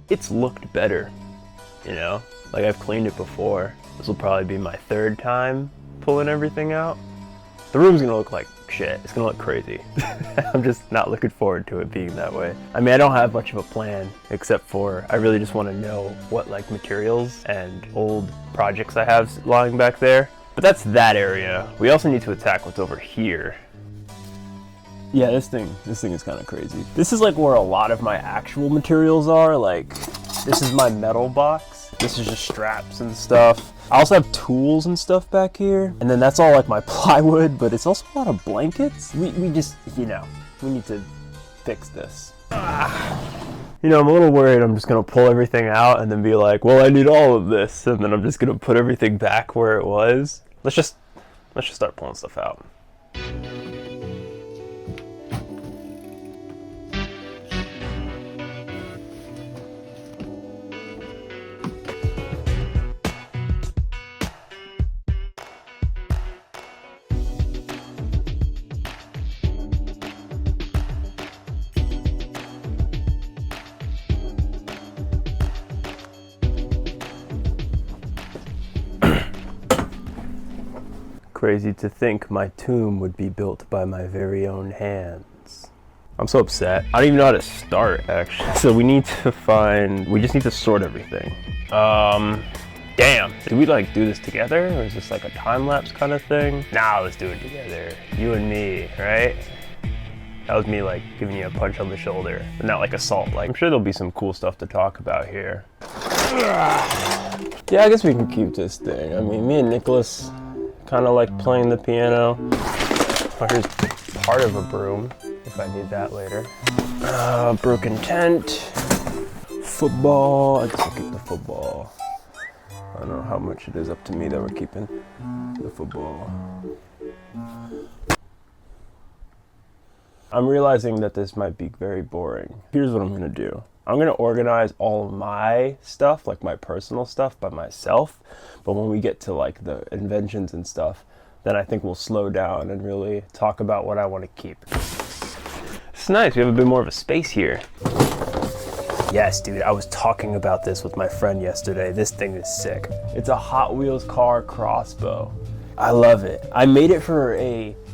it's looked better, you know? Like, I've cleaned it before. This will probably be my 3rd time pulling everything out. The room's gonna look like shit. It's gonna look crazy. I'm just not looking forward to it being that way. I mean, I don't have much of a plan, except for I really just want to know what like materials and old projects I have lying back there. But that's that area. We also need to attack what's over here. Yeah, this thing is kind of crazy. This is like where a lot of my actual materials are. Like, this is my metal box. This is just straps and stuff. I also have tools and stuff back here. And then that's all like my plywood, but it's also a lot of blankets. We just, you know, we need to fix this. You know, I'm a little worried I'm just gonna pull everything out and then be like, well, I need all of this. And then I'm just gonna put everything back where it was. Let's just start pulling stuff out. Crazy to think my tomb would be built by my very own hands. I'm so upset. I don't even know how to start, actually. So we just need to sort everything. Damn. Did we like do this together? Or is this like a time-lapse kind of thing? Nah, let's do it together. You and me, right? That was me like giving you a punch on the shoulder, but not like assault. Like, I'm sure there'll be some cool stuff to talk about here. Yeah, I guess we can keep this thing. I mean, me and Nicholas kind of like playing the piano. Oh, here's part of a broom, if I need that later. Broken tent. Football. I guess I'll keep the football. I don't know how much it is up to me that we're keeping the football. I'm realizing that this might be very boring. Here's what I'm gonna do. I'm gonna organize all of my stuff, like my personal stuff, by myself. But when we get to like the inventions and stuff, then I think we'll slow down and really talk about what I want to keep. It's nice, we have a bit more of a space here. Yes, dude, I was talking about this with my friend yesterday. This thing is sick. It's a Hot Wheels car crossbow. I love it. I made it for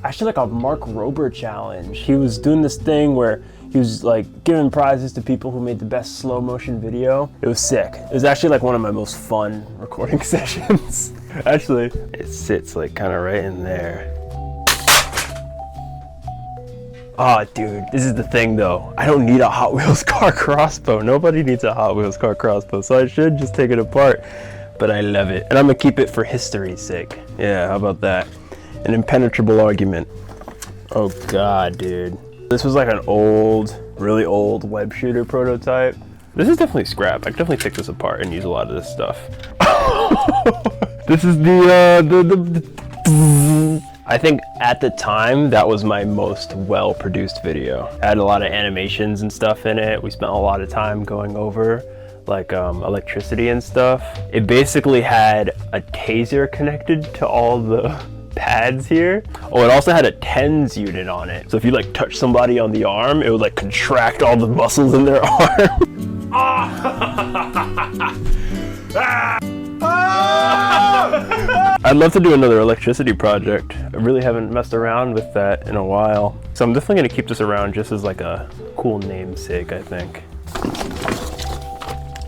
actually like a Mark Rober challenge. He was doing this thing where he was like giving prizes to people who made the best slow motion video. It was sick. It was actually like one of my most fun recording sessions. Actually, it sits like kind of right in there. Oh, dude, this is the thing though. I don't need a Hot Wheels car crossbow. Nobody needs a Hot Wheels car crossbow, so I should just take it apart. But I love it, and I'm gonna keep it for history's sake. Yeah, how about that? An impenetrable argument. Oh God, dude. This was like an old, really old web shooter prototype. This is definitely scrap. I could definitely take this apart and use a lot of this stuff. This is I think at the time, that was my most well-produced video. It had a lot of animations and stuff in it. We spent a lot of time going over like electricity and stuff. It basically had a taser connected to all the pads here. Oh, it also had a TENS unit on it. So if you like touch somebody on the arm, it would like contract all the muscles in their arm. I'd love to do another electricity project. I really haven't messed around with that in a while. So I'm definitely gonna keep this around just as like a cool namesake, I think.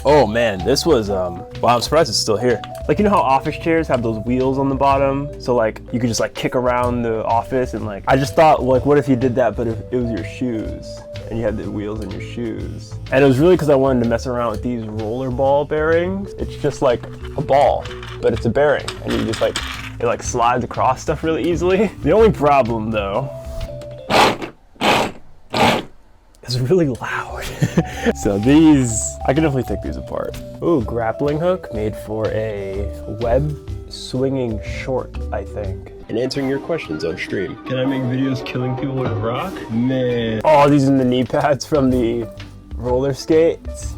Oh man, this was, wow, I'm surprised it's still here. Like, you know how office chairs have those wheels on the bottom? So like, you could just like kick around the office and like, I just thought like, what if you did that, but if it was your shoes and you had the wheels in your shoes? And it was really because I wanted to mess around with these roller ball bearings. It's just like a ball, but it's a bearing. And you just like, it like slides across stuff really easily. The only problem though, it's really loud. So these, I can definitely take these apart. Ooh, grappling hook made for a web swinging short, I think. And answering your questions on stream. Can I make videos killing people with a rock? Man. Oh, these are the knee pads from the roller skates.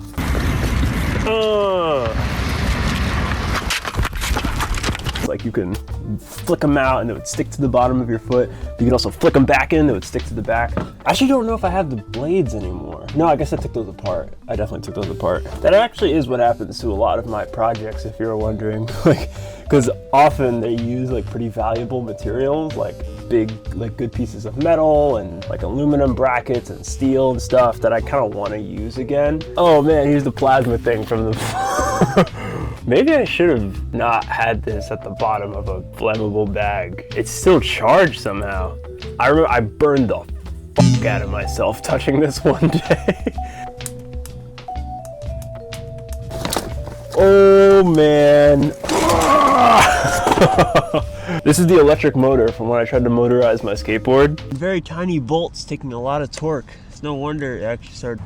Like you can flick them out and it would stick to the bottom of your foot. You can also flick them back in, it would stick to the back. I actually don't know if I have the blades anymore. No, I guess I took those apart. I definitely took those apart. That actually is what happens to a lot of my projects, if you're wondering. Like, because often they use like pretty valuable materials, like big, like good pieces of metal and like aluminum brackets and steel and stuff that I kind of want to use again. Oh man, here's the plasma thing from the maybe I should have not had this at the bottom of a flammable bag. It's still charged somehow. I remember I burned the fuck out of myself touching this one day. Oh man. This is the electric motor from when I tried to motorize my skateboard. Very tiny bolts taking a lot of torque. It's no wonder it actually started.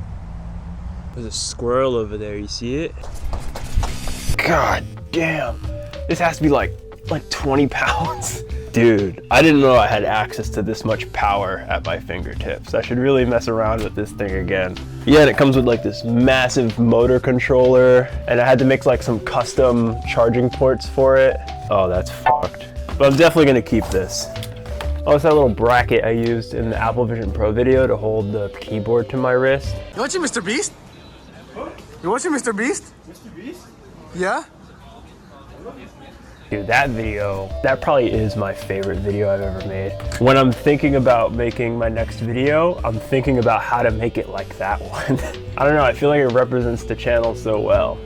There's a squirrel over there, you see it? God damn. This has to be like 20 pounds. Dude, I didn't know I had access to this much power at my fingertips. I should really mess around with this thing again. Yeah, and it comes with like this massive motor controller, and I had to make like some custom charging ports for it. Oh, that's fucked. But I'm definitely gonna keep this. Oh, it's that little bracket I used in the Apple Vision Pro video to hold the keyboard to my wrist. You watching Mr. Beast? What? You watching Mr. Beast? Mr. Beast? Yeah? Dude, that video, that probably is my favorite video I've ever made. When I'm thinking about making my next video, I'm thinking about how to make it like that one. I don't know, I feel like it represents the channel so well.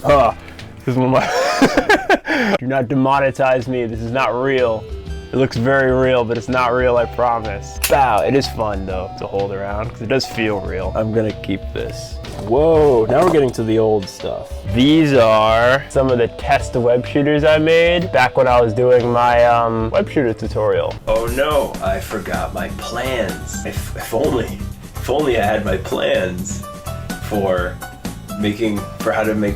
Oh, this is one of my... Do not demonetize me, this is not real. It looks very real, but it's not real, I promise. Wow, it is fun though to hold around, because it does feel real. I'm gonna keep this. Whoa, now we're getting to the old stuff. These are some of the test web shooters I made back when I was doing my web shooter tutorial. Oh no, I forgot my plans. If only I had my plans for how to make.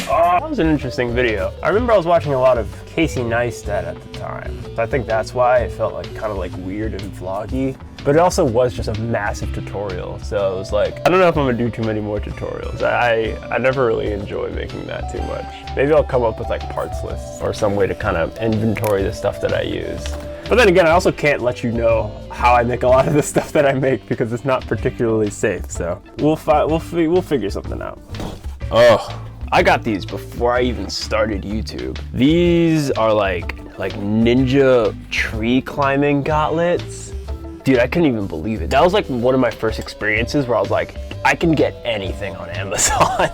Oh, that was an interesting video. I remember I was watching a lot of Casey Neistat at the time. So I think that's why it felt like kind of like weird and vloggy. But it also was just a massive tutorial. So it was like, I don't know if I'm gonna do too many more tutorials. I never really enjoy making that too much. Maybe I'll come up with like parts lists or some way to kind of inventory the stuff that I use. But then again, I also can't let you know how I make a lot of the stuff that I make because it's not particularly safe. So we'll figure something out. Oh. I got these before I even started YouTube. These are like ninja tree climbing gauntlets. Dude, I couldn't even believe it. That was like one of my first experiences where I was like, I can get anything on Amazon.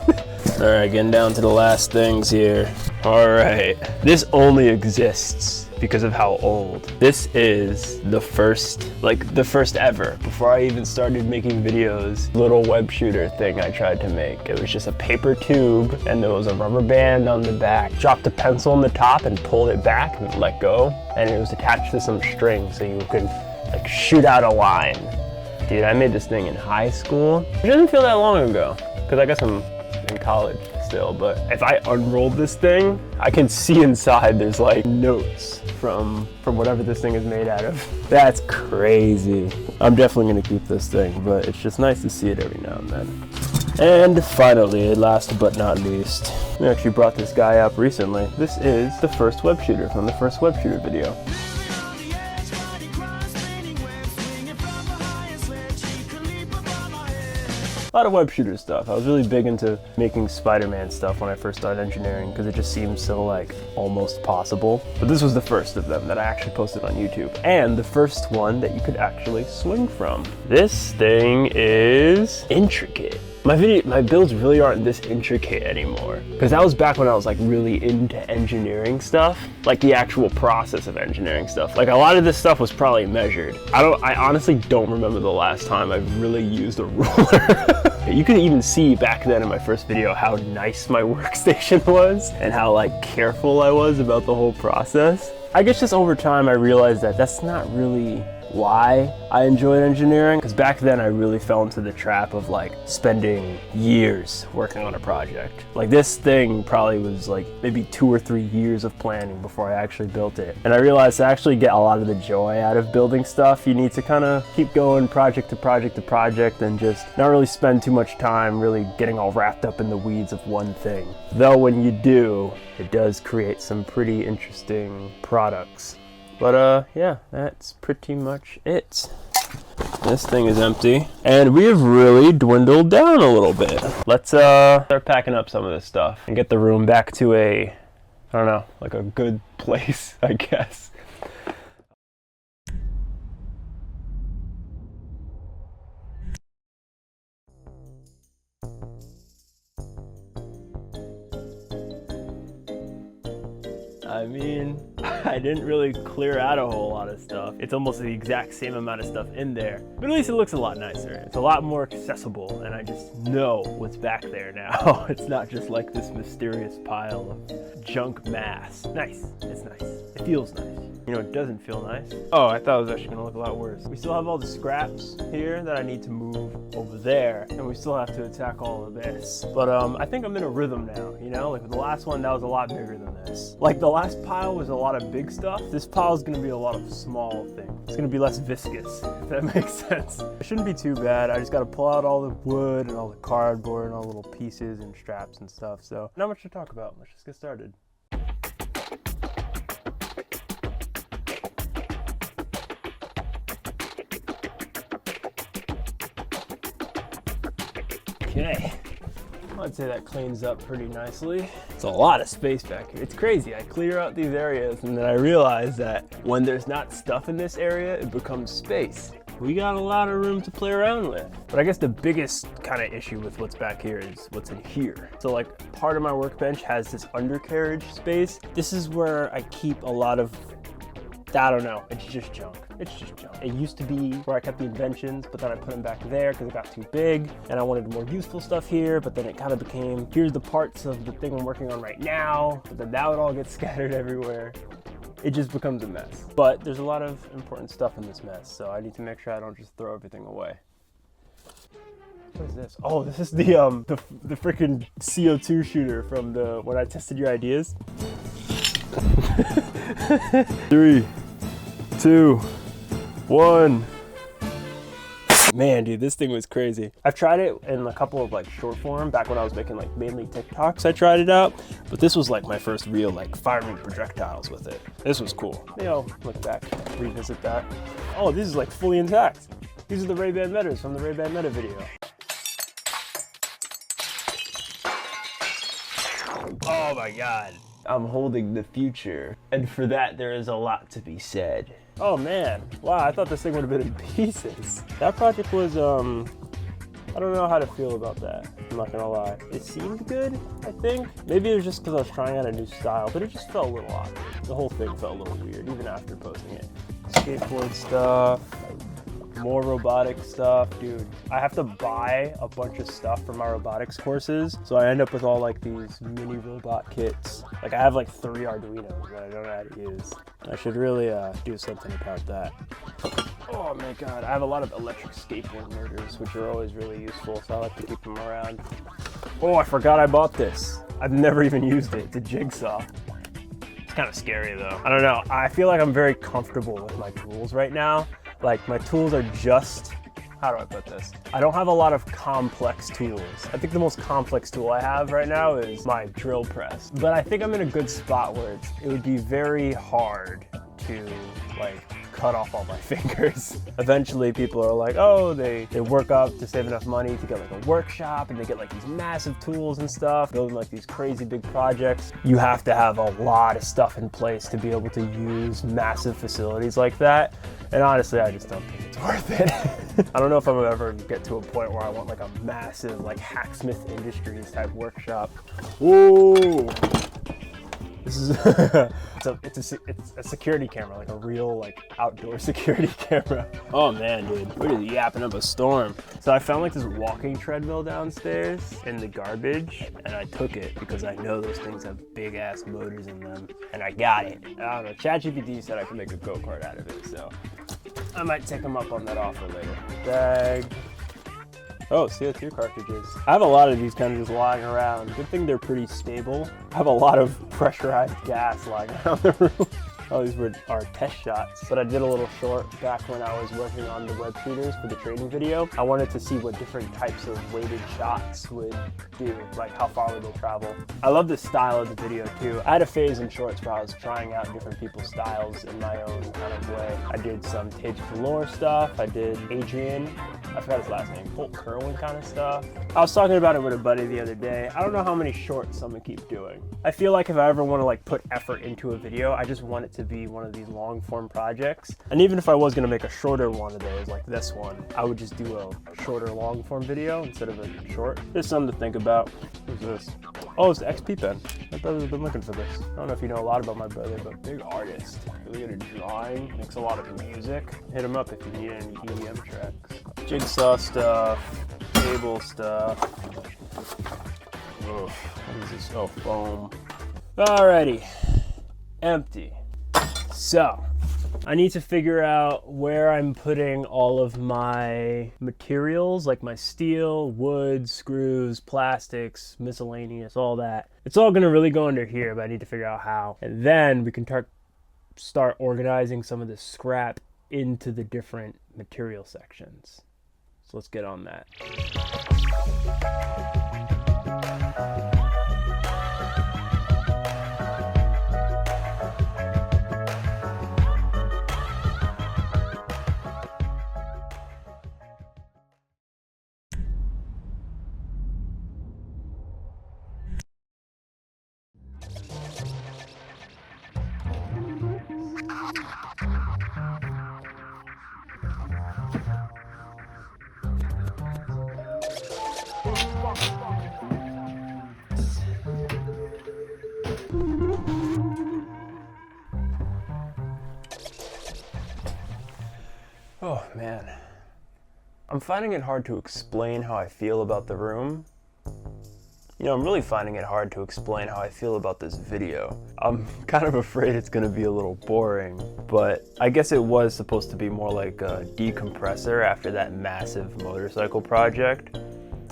All right, getting down to the last things here. All right, this only exists because of how old. This is the first ever, before I even started making videos, little web shooter thing I tried to make. It was just a paper tube and there was a rubber band on the back. Dropped a pencil on the top and pulled it back and let go. And it was attached to some string so you could like shoot out a line. Dude, I made this thing in high school. It doesn't feel that long ago, because I guess I'm in college still, but if I unrolled this thing, I can see inside there's like notes from whatever this thing is made out of. That's crazy. I'm definitely gonna keep this thing, but it's just nice to see it every now and then. And finally, last but not least, we actually brought this guy up recently. This is the first web shooter from the first web shooter video. A lot of web shooter stuff. I was really big into making Spider-Man stuff when I first started engineering because it just seemed so like almost possible. But this was the first of them that I actually posted on YouTube, and the first one that you could actually swing from. This thing is intricate. My builds really aren't this intricate anymore, because that was back when I was like really into engineering stuff, like the actual process of engineering stuff. Like a lot of this stuff was probably measured. I honestly don't remember the last time I've really used a ruler. You could even see back then in my first video how nice my workstation was and how like careful I was about the whole process. I guess just over time I realized that that's not really why I enjoyed engineering, because back then I really fell into the trap of like spending years working on a project. Like this thing probably was like maybe 2 or 3 years of planning before I actually built it. And I realized to actually get a lot of the joy out of building stuff, you need to kind of keep going project to project to project and just not really spend too much time really getting all wrapped up in the weeds of one thing. Though when you do, it does create some pretty interesting products. But yeah, that's pretty much it. This thing is empty, and we have really dwindled down a little bit. Let's start packing up some of this stuff and get the room back to a, I don't know, like a good place, I guess. I mean, I didn't really clear out a whole lot of stuff. It's almost the exact same amount of stuff in there, but at least it looks a lot nicer. It's a lot more accessible, and I just know what's back there now. It's not just like this mysterious pile of junk mass. Nice, it's nice. It feels nice. You know, it doesn't feel nice. Oh, I thought it was actually gonna look a lot worse. We still have all the scraps here that I need to move over there, and we still have to attack all of this. But I think I'm in a rhythm now, you know? Like with the last one, that was a lot bigger than this. Like the last pile was a lot of big stuff. This pile is gonna be a lot of small things. It's gonna be less viscous, if that makes sense. It shouldn't be too bad. I just gotta pull out all the wood and all the cardboard and all the little pieces and straps and stuff. So not much to talk about. Let's just get started. Okay, I'd say that cleans up pretty nicely. It's a lot of space back here. It's crazy. I clear out these areas and then I realize that when there's not stuff in this area, it becomes space. We got a lot of room to play around with. But I guess the biggest kind of issue with what's back here is what's in here. So like part of my workbench has this undercarriage space. This is where I keep a lot of, I don't know, it's just junk. It's just junk. It used to be where I kept the inventions, but then I put them back there because it got too big and I wanted more useful stuff here, but then it kind of became, here's the parts of the thing I'm working on right now, but then that would all get scattered everywhere. It just becomes a mess. But there's a lot of important stuff in this mess, so I need to make sure I don't just throw everything away. What is this? Oh, this is the freaking CO2 shooter from the, when I tested your ideas. 3, 2, 1. Man, dude, this thing was crazy. I've tried it in a couple of like short form back when I was making like mainly TikToks. I tried it out, but this was like my first real like firing projectiles with it. This was cool. Maybe I'll look back, revisit that. Oh, this is like fully intact. These are the Ray-Ban Metas from the Ray-Ban Meta video. Oh my God. I'm holding the future, and for that there is a lot to be said. Oh man, wow, I thought this thing would have been in pieces. That project was, I don't know how to feel about that, I'm not gonna lie. It seemed good, I think. Maybe it was just because I was trying out a new style, but it just felt a little awkward. The whole thing felt a little weird, even after posting it. Skateboard stuff, more robotic stuff. Dude, I have to buy a bunch of stuff for my robotics courses, so I end up with all like these mini robot kits. Like I have like 3 Arduinos that I don't know how to use. I should really do something about that. Oh my God, I have a lot of electric skateboard motors, which are always really useful, so I like to keep them around. Oh, I forgot I bought this. I've never even used it. It's a jigsaw. It's kind of scary though. I don't know, I feel like I'm very comfortable with my tools right now. Like my tools are just, how do I put this? I don't have a lot of complex tools. I think the most complex tool I have right now is my drill press. But I think I'm in a good spot where it would be very hard to like cut off all my fingers. Eventually people are like, oh, they work up to save enough money to get like a workshop and they get like these massive tools and stuff, building like these crazy big projects. You have to have a lot of stuff in place to be able to use massive facilities like that. And honestly, I just don't think it's worth it. I don't know if I'm ever get to a point where I want like a massive like Hacksmith Industries type workshop. Whoa! This is it's a security camera, like a real like outdoor security camera. Oh man, dude, we're just yapping up a storm. So I found like this walking treadmill downstairs in the garbage, and I took it because I know those things have big ass motors in them, and I got it. I don't know, ChatGPT said I could make a go-kart out of it, so I might take them up on that offer later. Bag. Oh, CO2 cartridges. I have a lot of these kind of just lying around. Good thing they're pretty stable. I have a lot of pressurized gas lying around the room. Oh, these are test shots, but I did a little short back when I was working on the web shooters for the training video. I wanted to see what different types of weighted shots would do, like how far would they travel. I love the style of the video too. I had a phase in shorts where I was trying out different people's styles in my own kind of way. I did some Tage Galore stuff. I did Adrian, I forgot his last name, Holt Kerwin kind of stuff. I was talking about it with a buddy the other day. I don't know how many shorts I'm gonna keep doing. I feel like if I ever want to like put effort into a video, I just want it to be one of these long form projects. And even if I was gonna make a shorter one of those, like this one, I would just do a shorter long form video instead of a short. There's something to think about. What's this? Oh, it's the XP pen. My brother's been looking for this. I don't know if you know a lot about my brother, but big artist. Really good at drawing, makes a lot of music. Hit him up if you need any EDM tracks. Jigsaw stuff, table stuff. Ugh, what is this? Oh, foam. Alrighty, empty. So, I need to figure out where I'm putting all of my materials, like my steel, wood, screws, plastics, miscellaneous, all that. It's all gonna really go under here, but I need to figure out how. And then we can start organizing some of this scrap into the different material sections. So let's get on that. Oh man, I'm finding it hard to explain how I feel about the room. You know, I'm really finding it hard to explain how I feel about this video. I'm kind of afraid it's gonna be a little boring, but I guess it was supposed to be more like a decompressor after that massive motorcycle project.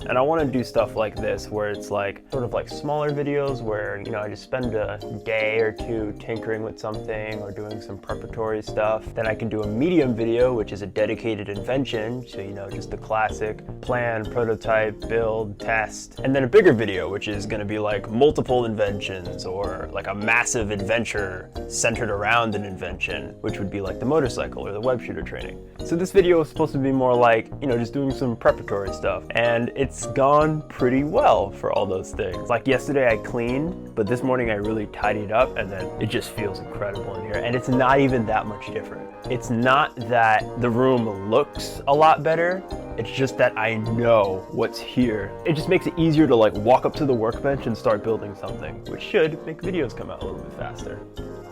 And I want to do stuff like this where it's like sort of like smaller videos where, you know, I just spend a day or two tinkering with something or doing some preparatory stuff. Then I can do a medium video, which is a dedicated invention. So, you know, just the classic plan, prototype, build, test. And then a bigger video, which is going to be like multiple inventions or like a massive adventure centered around an invention, which would be like the motorcycle or the web shooter training. So this video is supposed to be more like, you know, just doing some preparatory stuff. And it's gone pretty well for all those things. Like yesterday I cleaned, but this morning I really tidied up and then it just feels incredible in here. And it's not even that much different. It's not that the room looks a lot better. It's just that I know what's here. It just makes it easier to like walk up to the workbench and start building something, which should make videos come out a little bit faster.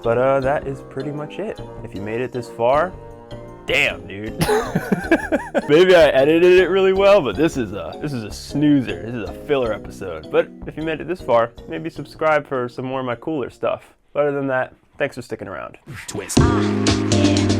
But that is pretty much it. If you made it this far, damn, dude. Maybe I edited it really well, but this is a snoozer. This is a filler episode. But if you made it this far, maybe subscribe for some more of my cooler stuff. But other than that, thanks for sticking around. Twist. Yeah.